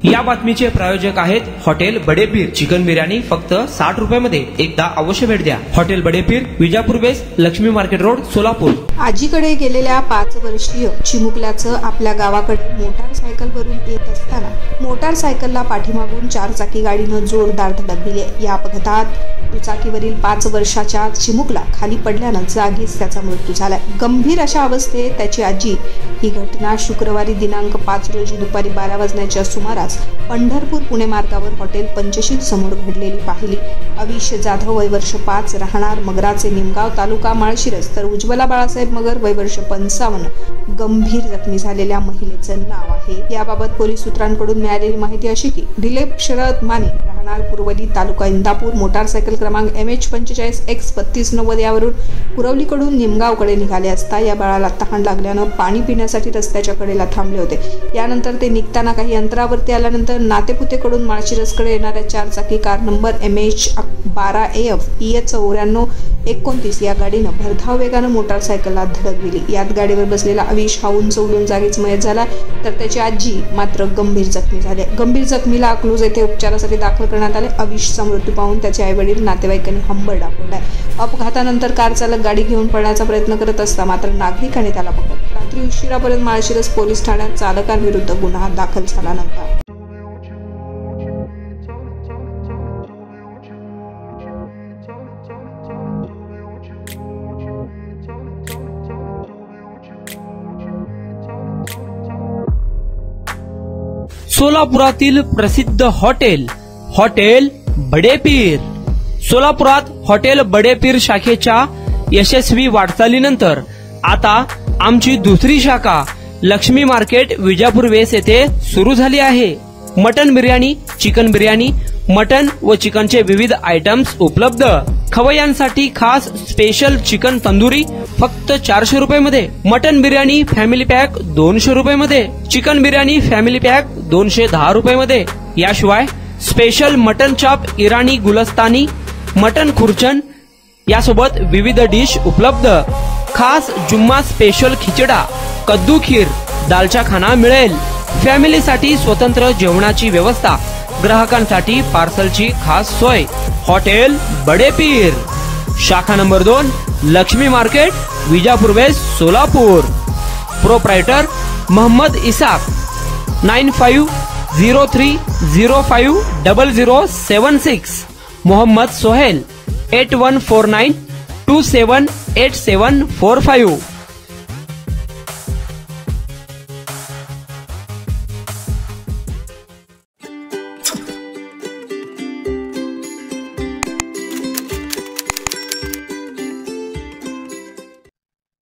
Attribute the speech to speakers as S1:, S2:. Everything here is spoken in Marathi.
S1: या बातमीचे प्रायोजक आहेत हॉटेल बडेपीर। चिकन बिर्याणी फक्त 60 रुपयामध्ये। एकदा अवश्य भेट द्या। Hotel Badepir, Vijapur west, Laxmi market road, Solapur.
S2: आजीकडे गेलेल्या 5 वर्षीय चिमुकल्याचं आपल्या गावाकडे मोटारसायकलवरून येत असताना मोटारसायकलला पाठीमागून 4 चाकी गाडीनं जोरदार धडक दिली। या अपघातात दुचाकीवरील 5 वर्षाच्या चिमुकला खाली पडल्यानं जागीच त्याचा मृत्यू झाला। गंभीर अशा अवस्थेत त्याची आजी। ही घटना शुक्रवारी दिनांक 5 रोजी दुपारी 12 वाजण्याच्या सुमारास पंढरपूर पुणे मार्गावर हॉटेल पंचशील समोर घडलेली पाहिली। अविश जाधव वय वर्ष 5 राहणार मगराचे निमगाव तालुका माळशिरस तर उज्ज्वला बाळासाहेब मगर वय वर्ष 55 गंभीर जखमी झालेल्या महिलेचं नाव आहे। याबाबत पोलीस सूत्रांकडून मिळालेली माहिती अशी की दिलीप शरद माने राहणार पुरवली तालुका इंदापूर मोटारसायकल क्रमांक MH45X3290 यावरून पुरवलीकडून निमगावकडे निघाले असता या बाळाला तहान लागल्यानं पाणी पिण्यासाठी रस्त्याच्या कडेला थांबले होते। यानंतर ते निघताना काही अंतरावरती आल्यानंतर नातेपुतेकडून माळशिरसकडे येणाऱ्या 4 चाकी कार नंबर MH12AF EH 9429 या गाडीनं भरधाव वेगानं मोटारसायकलला धडक दिली। यात गाडीवर बसलेला अविश हा उंच जागीच मयत झाला तर त्याची आजी मात्र गंभीर जखमी झाली। गंभीर जखमीला अकलूज येथे उपचारासाठी दाखल करण्यात आले। अविशचा मृत्यू पाहून त्याचे आईवडील नातेवाईकांनी हंबल दाखवलाय। अपघातानंतर कार चालक गाडी घेऊन पळण्याचा प्रयत्न करत असता मात्र नागरिकांनी त्याला पकडले। रात्री उशिरापर्यंत माळशिरस पोलीस ठाण्यात चालकांविरुद्ध गुन्हा दाखल झाला नव्हता।
S1: सोलापुरातील प्रसिद्ध हॉटेल बडेपीर। सोलापुरात हॉटेल बडेपीर शाखेच्या यशस्वी वाटचालीनंतर आता आमची दुसरी शाखा लक्ष्मी मार्केट विजापूर वेस्ट येथे सुरू झाली आहे। Mutton biryani, chicken biryani, mutton व चिकनचे विविध आयटम्स उपलब्ध। खवय्यांसाठी खास स्पेशल चिकन तंदुरी फक्त 400 रुपयामध्ये। मटन बिर्याणी फॅमिली पॅक 200 रुपयामध्ये। चिकन बिर्याणी फॅमिली पॅक 210 रुपयामध्ये। याशिवाय स्पेशल मटन चाप, इराणी गुलस्तानी, मटन खुर्चन यासोबत विविध डिश उपलब्ध। खास जुम्मा स्पेशल खिचडा, कद्दू खीर, दालचा खाना मिळेल। फॅमिलीसाठी स्वतंत्र जेवणाची व्यवस्था, ग्राहकांसाठी पार्सलची खास सोय। हॉटेल बडेपीर, शाखा number 2, Lakshmi market, Vijapur west, Solapur. Proprietor Mohammad Ishaq, 9503050076। Mohammad Sohel, 8149278745।